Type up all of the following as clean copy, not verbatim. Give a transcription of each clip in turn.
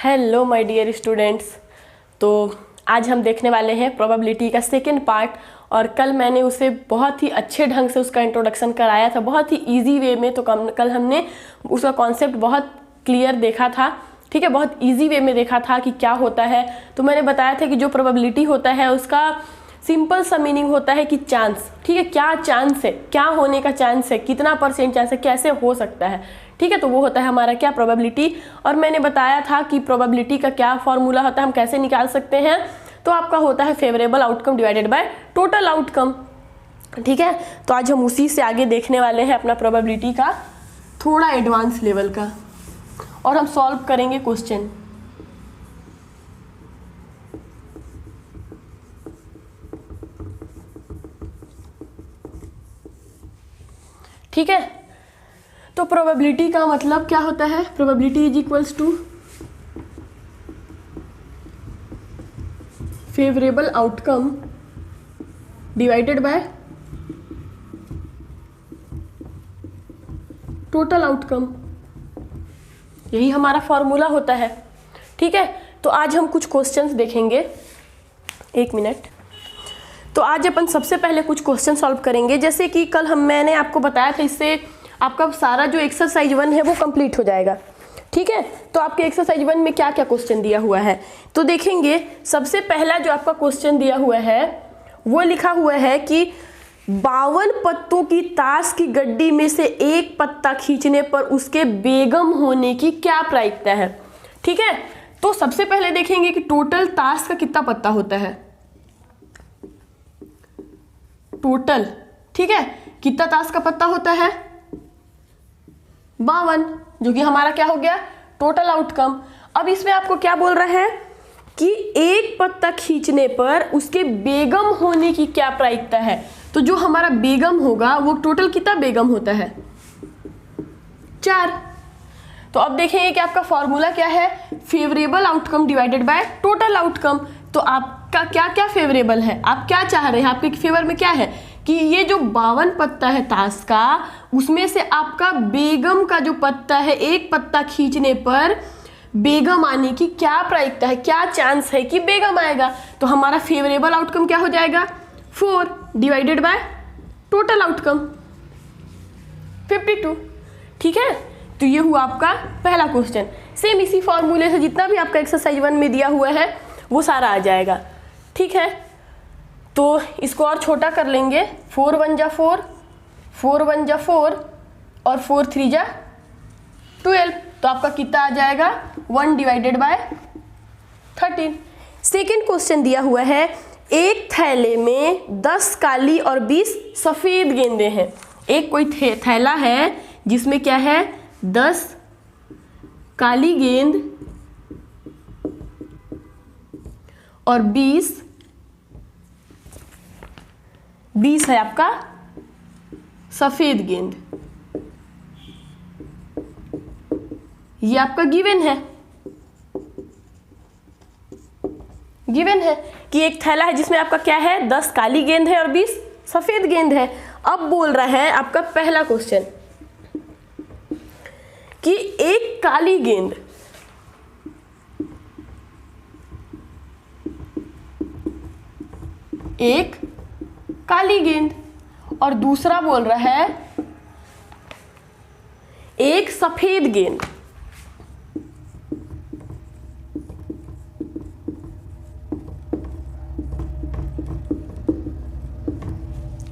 Hello my dear students. तो आज हम देखने वाले हैं प्रोबेबिलिटी का सेकंड पार्ट। और कल मैंने उसे बहुत ही अच्छे ढंग से उसका इंट्रोडक्शन कराया था, बहुत ही इजी वे में। तो कल हमने उसका कॉन्सेप्ट बहुत क्लियर देखा था, ठीक है, बहुत इजी वे में देखा था कि क्या होता है। तो मैंने बताया था कि जो प्रोबेबिलिटी होता है उसका सिंपल सा मीनिंग होता है कि चांस, ठीक है, क्या चांस है, क्या होने का चांस है, कितना परसेंट चांस है, कैसे हो सकता है, ठीक है। तो वो होता है हमारा क्या, प्रोबेबिलिटी। और मैंने बताया था कि प्रोबेबिलिटी का क्या फॉर्मूला होता है, हम कैसे निकाल सकते हैं। तो आपका होता है favourable outcome divided by total outcome, ठीक है। तो आज हम उसी से आगे देखने वाले हैं अपना प्रोबेबिलिटी का थोड़ा एडवांस लेवल का, और हम सॉल्व करेंगे क्वेश्चन। ठीक है, तो प्रोबेबिलिटी का मतलब क्या होता है, probability is equals to favourable outcome divided by total outcome, यही हमारा फॉर्मूला होता है, ठीक है। तो आज हम कुछ क्वेश्चंस देखेंगे, एक मिनट। तो आज अपन सबसे पहले कुछ क्वेश्चन सॉल्व करेंगे। जैसे कि कल मैंने आपको बताया था, इससे आपका सारा जो एक्सरसाइज 1 है वो कंप्लीट हो जाएगा, ठीक है। तो आपके एक्सरसाइज 1 में क्या क्या क्वेश्चन दिया हुआ है, तो देखेंगे। सबसे पहला जो आपका क्वेश्चन दिया हुआ है वो लिखा हुआ है कि 52 पत्तों की ताश की गड्डी में से एक पत्ता खींचने पर उसके बेगम होने की क्या प्रायिकता है, ठीक है। तो सबसे पहले देखेंगे कि टोटल ताश का कितना पत्ता होता है, टोटल, ठीक है, कितना ताश का पत्ता होता है, 52, जो कि हमारा क्या हो गया, टोटल आउटकम। अब इसमें आपको क्या बोल रहा है कि एक पत्ता खींचने पर उसके बेगम होने की क्या प्रायिकता है। तो जो हमारा बेगम होगा वो टोटल कितना बेगम होता है, 4। तो अब देखेंगे कि आपका फॉर्मूला क्या है, favourable outcome divided by total outcome. तो आपका क्या क्या फेवरेबल है, आप क्या चाह रहे हैं, आपके फेवर में क्या है कि ये जो 52 पत्ता है ताश का, उसमें से आपका बेगम का जो पत्ता है, एक पत्ता खींचने पर बेगम आने की क्या प्रायिकता है, क्या चांस है कि बेगम आएगा। तो हमारा फेवरेबल आउटकम क्या हो जाएगा, 4 डिवाइडेड बाय टोटल आउटकम 52, ठीक है। तो ये हुआ आपका पहला क्वेश्चन। सेम इसी फॉर्मूले से जितना भी आपका एक्सरसाइज 1 में दिया हुआ है वो सारा आ जाएगा, ठीक है। तो इसको और छोटा कर लेंगे, 4 1 जा 4, 4 1 जा 4 और 4 3 जा 12। तो आपका कितना आ जाएगा, 1 डिवाइडेड बाय 13। सेकेंड क्वेश्चन दिया हुआ है, एक थैले में 10 काली और 20 सफ़ेद गेंदें हैं। एक कोई थैला है जिसमें क्या है, 10 काली गेंद और 20 है आपका सफेद गेंद। ये आपका गिवन है, गिवन है कि एक थैला है जिसमें आपका क्या है, 10 काली गेंद है और 20 सफेद गेंद है। अब बोल रहा है आपका पहला क्वेश्चन कि एक काली गेंद, एक काली गेंद, और दूसरा बोल रहा है एक सफेद गेंद।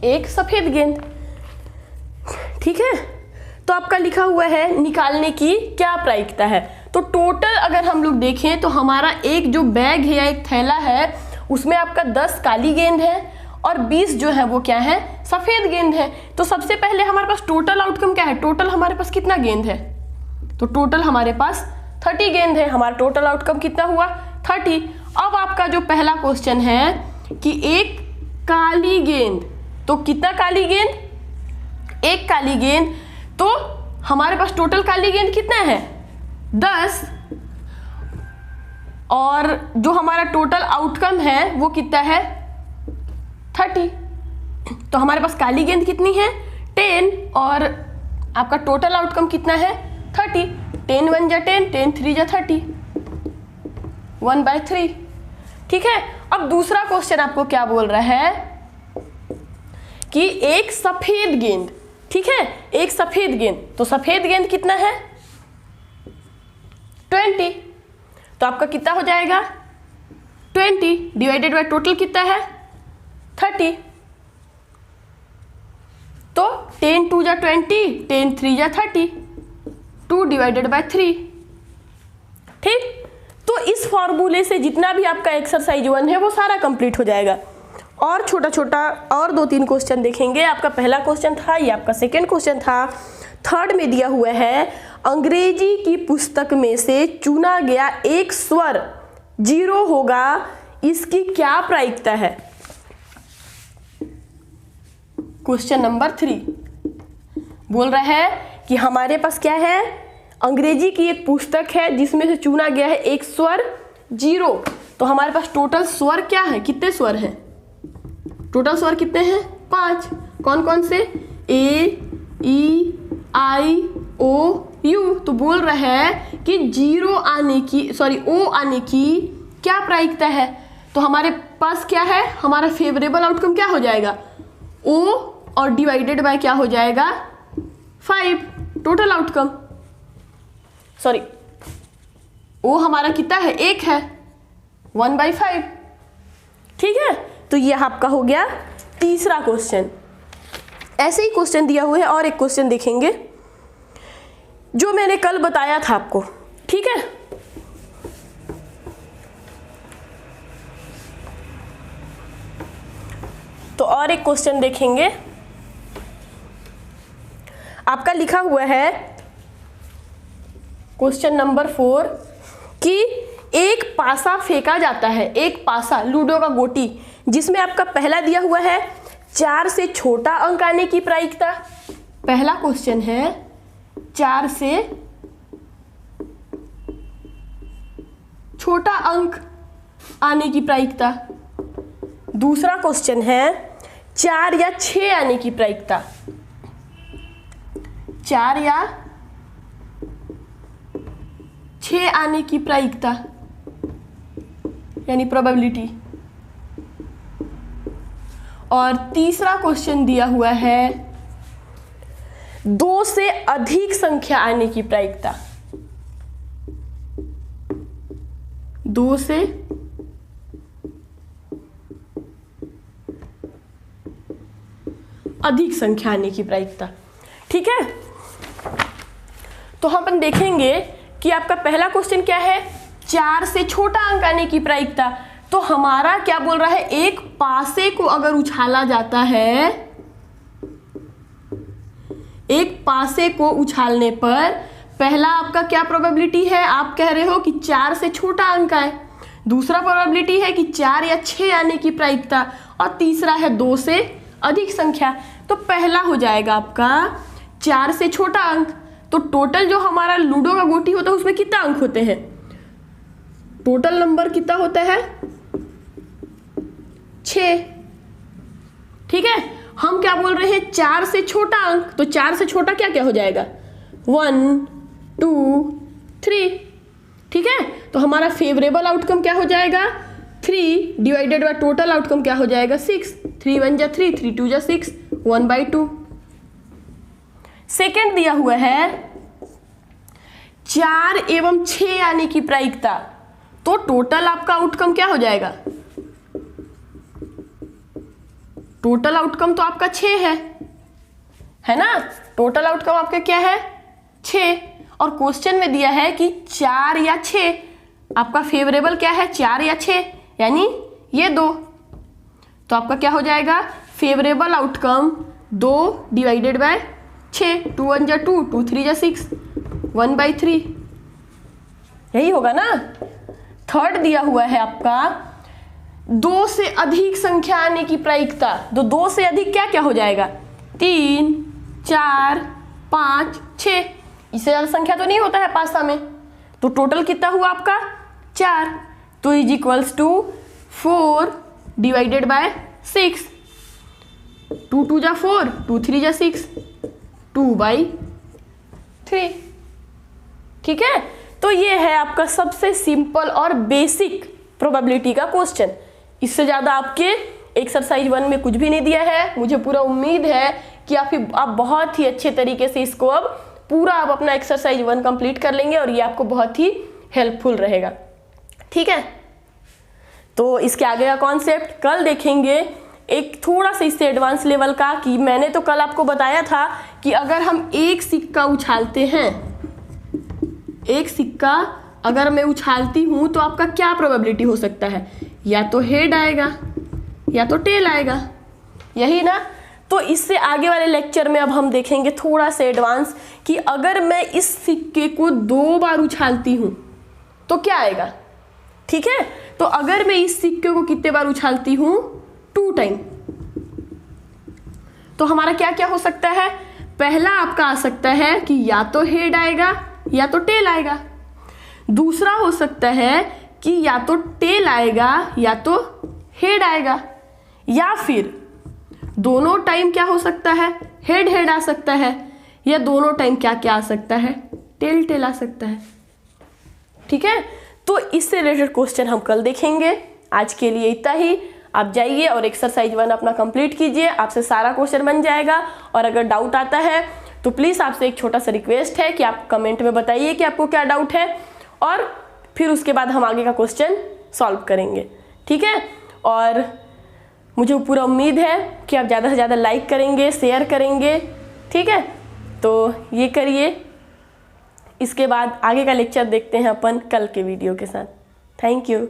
एक सफेद गेंद, ठीक है। तो आपका लिखा हुआ है निकालने की क्या प्रायिकता है। तो टोटल अगर हम लोग देखें तो हमारा एक जो बैग है या एक थैला है उसमें आपका 10 काली गेंद है और 20 जो है वो क्या है, सफेद गेंद है। तो सबसे पहले हमारे पास टोटल आउटकम क्या है, टोटल हमारे पास कितना गेंद है, तो टोटल हमारे पास 30 गेंद है। हमारा टोटल आउटकम कितना हुआ, 30। अब आपका जो पहला क्वेश्चन है कि एक काली गेंद, तो कितना काली गेंद, एक काली गेंद। तो हमारे पास टोटल काली गेंद कितना है, 10, और जो हमारा टोटल आउटकम है वो कितना है, 30। तो हमारे पास काली गेंद कितनी है, 10, और आपका टोटल आउटकम कितना है, 30। 10 1 जा 10, 10 3 जा 30, 1/3। ठीक है, अब दूसरा क्वेश्चन आपको क्या बोल रहा है कि एक सफेद गेंद, ठीक है, एक सफेद गेंद, तो सफेद गेंद कितना है 20, तो आपका कितना हो जाएगा 20 डिवाइडेड बाय टोटल कितना है 30, तो 10 2 जा 20, 10 3 जा 30, 2 डिवाइडेड बाय 3। ठीक, तो इस फॉर्मूले से जितना भी आपका एक्सरसाइज 1 है वो सारा कंप्लीट हो जाएगा। और छोटा छोटा और 2-3 क्वेश्चन देखेंगे। आपका पहला क्वेश्चन था, ये आपका सेकेंड क्वेश्चन था। थर्ड में दिया हुआ है अंग्रेजी की पुस्तक में से चुना गया एक स्वर 0 होगा, इसकी क्या प्रायिकता है। क्वेश्चन नंबर 3 बोल रहा है कि हमारे पास क्या है, अंग्रेजी की एक पुस्तक है जिसमें से चुना गया है एक स्वर 0, तो हमारे पास टोटल स्वर क्या है, कितने स्वर हैं, टोटल स्वर कितने हैं 5। कौन कौन से, ए ई आई ओ यू। तो बोल रहा है कि 0 आने की, ओ आने की क्या प्रायिकता है। तो हमारे पास क्या है, हमारा फेवरेबल आउटकम क्या हो जाएगा, ओ और डिवाइडेड बाय क्या हो जाएगा 5 टोटल आउटकम। ओ हमारा कितना है 1 है, 1/5। ठीक है, तो यह आपका हो गया तीसरा क्वेश्चन। ऐसे ही क्वेश्चन दिया हुआ है और एक क्वेश्चन देखेंगे जो मैंने कल बताया था आपको। ठीक है, तो और एक क्वेश्चन देखेंगे। आपका लिखा हुआ है क्वेश्चन नंबर 4 कि एक पासा फेंका जाता है, एक पासा लूडो का गोटी, जिसमें आपका पहला दिया हुआ है 4 से छोटा अंक आने की प्रायिकता। पहला क्वेश्चन है 4 से छोटा अंक आने की प्रायिकता। दूसरा क्वेश्चन है 4 या 6 आने की प्रायिकता, 4 या 6 आने की प्रायिकता यानी प्रोबेबिलिटी। और तीसरा क्वेश्चन दिया हुआ है 2 से अधिक संख्या आने की प्रायिकता, 2 से अधिक संख्या आने की प्रायिकता। ठीक है, तो हम अपन देखेंगे कि आपका पहला क्वेश्चन क्या है, 4 से छोटा अंक आने की प्रायिकता। तो हमारा क्या बोल रहा है, एक पासे को अगर उछाला जाता है, एक पासे को उछालने पर पहला आपका क्या प्रोबेबिलिटी है, आप कह रहे हो कि 4 से छोटा अंक आए। दूसरा प्रोबेबिलिटी है कि 4 या 6 आने की प्रायिकता, और तीसरा है 2 से अधिक संख्या। तो पहला हो जाएगा आपका 4 से छोटा अंक। तो टोटल जो हमारा लूडो का गोटी होता है उसमें कितना अंक होते हैं, टोटल नंबर कितना होता है 6। ठीक है, हम क्या बोल रहे हैं 4 से छोटा अंक, तो 4 से छोटा क्या क्या हो जाएगा 1 2 3। ठीक है, तो हमारा फेवरेबल आउटकम क्या हो जाएगा 3 डिवाइडेड बाय टोटल आउटकम क्या हो जाएगा 6। 3 1 जा 3, 3 2 जा 6, 1/2। सेकेंड दिया हुआ है 4 एवं 6 आने की प्रायिकता, तो टोटल आपका आउटकम क्या हो जाएगा, टोटल आउटकम तो आपका 6 है ना, टोटल आउटकम आपका क्या है 6। और क्वेश्चन में दिया है कि 4 या 6, आपका फेवरेबल क्या है 4 या 6, यानी ये 2। तो आपका क्या हो जाएगा फेवरेबल आउटकम 2 डिवाइडेड बाय 6, 2 1 जा 2, 2 3 जा 6, 1/3। यही होगा ना। थर्ड दिया हुआ है आपका 2 से अधिक संख्या आने की प्रायिकता। तो 2 से अधिक क्या क्या हो जाएगा 3 4 5 6, इससे ज़्यादा संख्या तो नहीं होता है पासा में। तो टोटल कितना हुआ आपका 4, तो is equals to 4 divided by 6, 2 2 जा 4, 2 3 जा 6, 2/3। ठीक है, तो ये है आपका सबसे सिंपल और बेसिक प्रोबेबिलिटी का क्वेश्चन। इससे ज़्यादा आपके एक्सरसाइज 1 में कुछ भी नहीं दिया है। मुझे पूरा उम्मीद है कि आप बहुत ही अच्छे तरीके से इसको अब पूरा आप अपना एक्सरसाइज 1 कंप्लीट कर लेंगे और ये आपको बहुत ही हेल्पफुल रहेगा। ठीक है, तो इसके आगे का कॉन्सेप्ट कल देखेंगे, एक थोड़ा सा इससे एडवांस लेवल का। कि मैंने तो कल आपको बताया था कि अगर हम एक सिक्का उछालते हैं, एक सिक्का अगर मैं उछालती हूं तो आपका क्या प्रोबेबिलिटी हो सकता है, या तो हेड आएगा या तो टेल आएगा, यही ना। तो इससे आगे वाले लेक्चर में अब हम देखेंगे थोड़ा सा एडवांस कि अगर मैं इस सिक्के को 2 बार उछालती हूं तो क्या आएगा। ठीक है, तो अगर मैं इस सिक्के को कितने बार उछालती हूं, 2 टाइम, तो हमारा क्या क्या हो सकता है। पहला आपका आ सकता है कि या तो हेड आएगा या तो टेल आएगा। दूसरा हो सकता है कि या तो टेल आएगा या तो हेड आएगा, या फिर दोनों टाइम क्या हो सकता है, हेड हेड आ सकता है, या दोनों टाइम क्या क्या आ सकता है, टेल टेल आ सकता है। ठीक है, तो इससे रिलेटेड क्वेश्चन हम कल देखेंगे। आज के लिए इतना ही। आप जाइए और एक्सरसाइज 1 अपना कंप्लीट कीजिए, आपसे सारा क्वेश्चन बन जाएगा। और अगर डाउट आता है तो प्लीज़ आपसे एक छोटा सा रिक्वेस्ट है कि आप कमेंट में बताइए कि आपको क्या डाउट है, और फिर उसके बाद हम आगे का क्वेश्चन सॉल्व करेंगे। ठीक है, और मुझे पूरा उम्मीद है कि आप ज़्यादा से ज़्यादा लाइक करेंगे, शेयर करेंगे। ठीक है, तो ये करिए। इसके बाद आगे का लेक्चर देखते हैं अपन कल के वीडियो के साथ। Thank you.